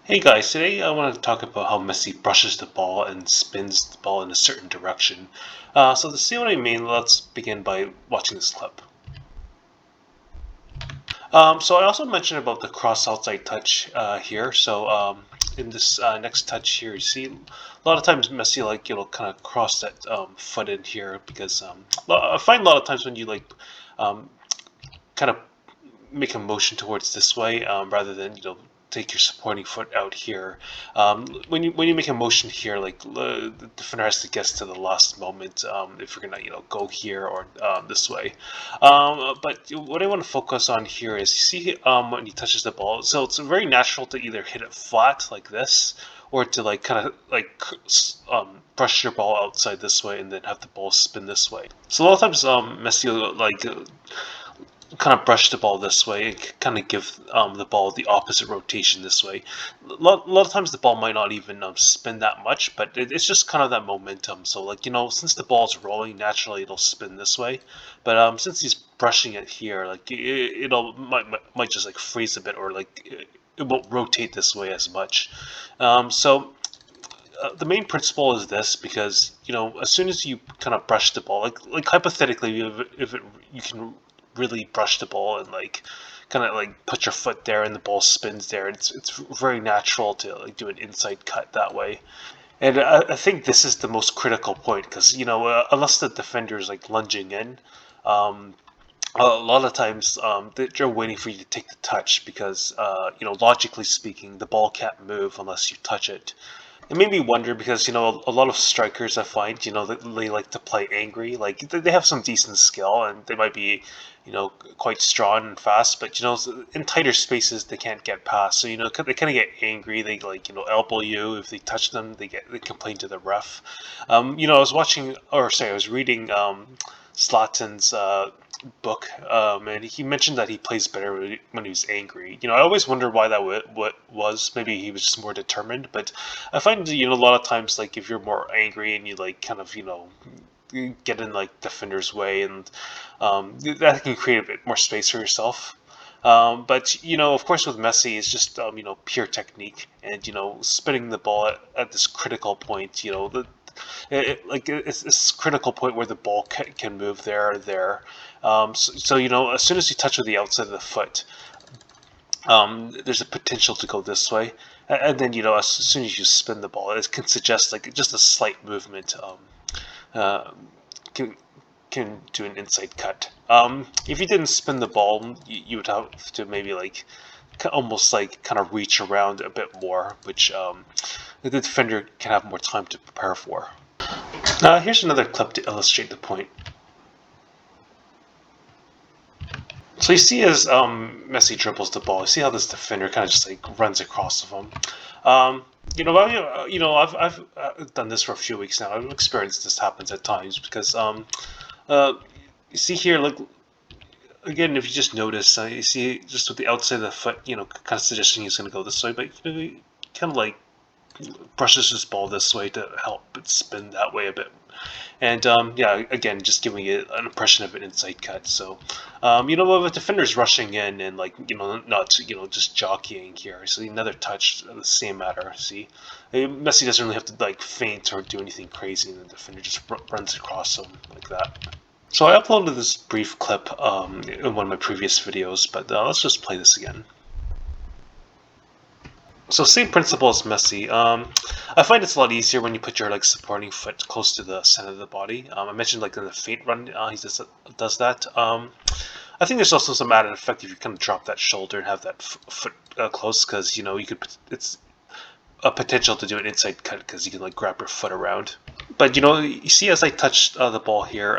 Hey guys, today I want to talk about how Messi brushes the ball and spins the ball in a certain direction. So to see what I mean, let's begin by watching this clip. So I also mentioned about the cross outside touch here. So in this next touch here, you see a lot of times Messi kind of cross that foot in here because I find a lot of times when you um, kind of make a motion towards this way rather than take your supporting foot out here. When you make a motion here, the defender has to guess to the last moment if you're gonna go here or this way. But what I want to focus on here is you see when he touches the ball, so it's very natural to either hit it flat like this or to brush your ball outside this way and then have the ball spin this way. So a lot of times Messi will kind of brush the ball this way and kind of give the ball the opposite rotation this way. A lot of times the ball might not even spin that much, but it's just kind of that momentum. So since the ball's rolling, naturally it'll spin this way. But since he's brushing it here, it'll might just freeze a bit, or it won't rotate this way as much. The main principle is this, because as soon as you kind of brush the ball, like hypothetically, if you can really brush the ball and kind of put your foot there and the ball spins there, it's very natural to do an inside cut that way. And I think this is the most critical point, because unless the defender is lunging in, um, a lot of times they're waiting for you to take the touch, because logically speaking, the ball can't move unless you touch it. It made me wonder, because a lot of strikers I find they like to play angry. Like they have some decent skill and they might be quite strong and fast, but in tighter spaces they can't get past. So they kind of get angry. They elbow you if they touch them. They complain to the ref. I was watching, or sorry, I was reading Zlatan's book, and he mentioned that he plays better when he's angry. I always wonder why that what was. Maybe he was just more determined. But I find a lot of times, if you're more angry and you kind of you get in defender's way, and that can create a bit more space for yourself. But of course, with Messi, it's just pure technique, and spinning the ball at this critical point. It's this critical point where the ball can move there or there. So as soon as you touch with the outside of the foot, there's a potential to go this way, and then as soon as you spin the ball, it can suggest just a slight movement. Uh, can can do an inside cut. If you didn't spin the ball, you would have to maybe almost kind of reach around a bit more, which the defender can have more time to prepare for. Here's another clip to illustrate the point. So you see as Messi dribbles the ball, you see how this defender kind of just runs across of him. I've done this for a few weeks now. I've experienced this happens at times, because uh, you see here, again, if you just notice, you see just with the outside of the foot, kind of suggesting he's going to go this way, but he kind of brushes his ball this way to help it spin that way a bit. And yeah, again, just giving it an impression of an inside cut. So, if the defender's rushing in and not just jockeying here. So another touch, the same matter. See, Messi doesn't really have to feint or do anything crazy, and the defender just runs across him like that. So I uploaded this brief clip in one of my previous videos, but let's just play this again. So same principle as Messi. I find it's a lot easier when you put your supporting foot close to the center of the body. I mentioned in the feint run, he does that. I think there's also some added effect if you kind of drop that shoulder and have that foot close, because you could. It's a potential to do an inside cut, because you can grab your foot around. But you see as I touch the ball here.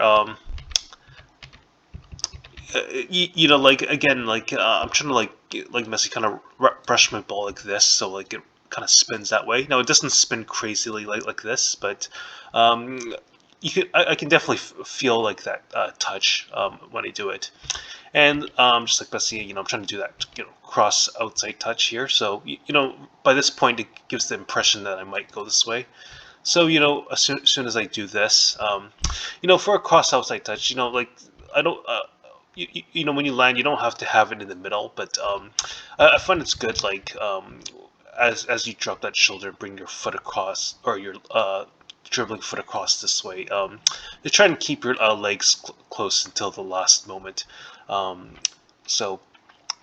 Again, I'm trying to Messi kind of brush my ball like this, so it kind of spins that way. Now it doesn't spin crazily like this, but I can definitely feel that touch when I do it. And just like Messi, I'm trying to do that cross outside touch here. So by this point it gives the impression that I might go this way. So as soon as I do this, for a cross outside touch, I don't. When you land, you don't have to have it in the middle, but I find it's good, as you drop that shoulder, bring your foot across, or your dribbling foot across this way. You try and keep your legs close until the last moment. Um, so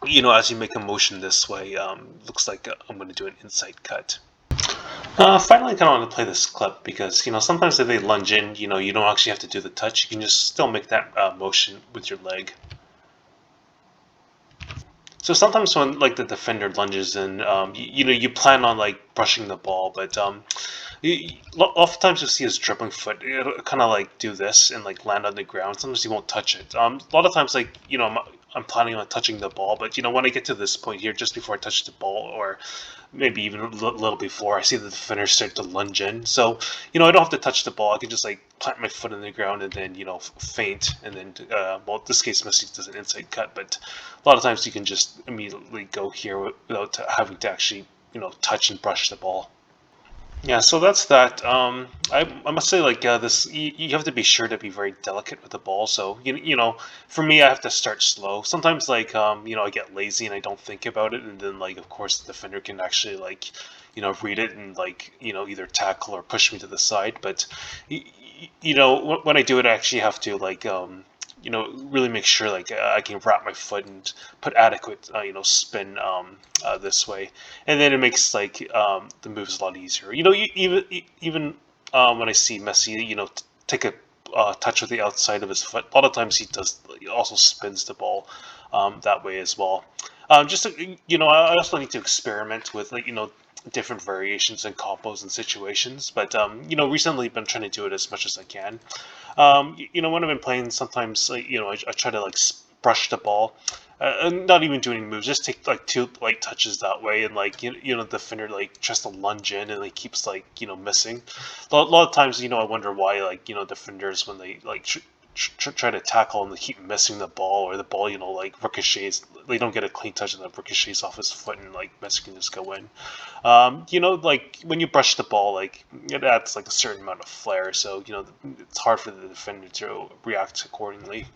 as you make a motion this way, looks like I'm going to do an inside cut. Finally, I kind of want to play this clip because sometimes if they lunge in, you don't actually have to do the touch. You can just still make that motion with your leg. So sometimes when like the defender lunges in, you plan on like brushing the ball, but oftentimes you'll see his dribbling foot kind of like do this and like land on the ground. Sometimes he won't touch it. A lot of times, like I'm planning on touching the ball, but when I get to this point here, just before I touch the ball, or maybe even a little before, I see the defender start to lunge in. So I don't have to touch the ball. I can just like plant my foot in the ground and then feint, and then well, in this case Messi does an inside cut, but a lot of times you can just immediately go here without having to actually touch and brush the ball. Yeah, so that's that. I must say, like this, you have to be sure to be very delicate with the ball. So for me, I have to start slow. Sometimes, like I get lazy and I don't think about it, and then like of course the defender can actually like read it and like either tackle or push me to the side. But when I do it, I actually have to like really make sure like I can wrap my foot and put adequate spin this way, and then it makes like the moves a lot easier. Even when I see Messi, take a touch with the outside of his foot. A lot of times he does also spins the ball that way as well. Just I also need to experiment with like different variations and combos and situations. But recently I've been trying to do it as much as I can. When I've been playing, sometimes I try to like brush the ball, and not even doing moves, just take like two light touches that way, and like the defender like tries to lunge in and like keeps like missing. A lot of times, I wonder why like defenders when they like try to tackle and they keep missing the ball, or the ball like ricochets. They don't get a clean touch and it ricochets off his foot and like Messi can just go in. Like when you brush the ball, like it adds like a certain amount of flair, so it's hard for the defender to react accordingly.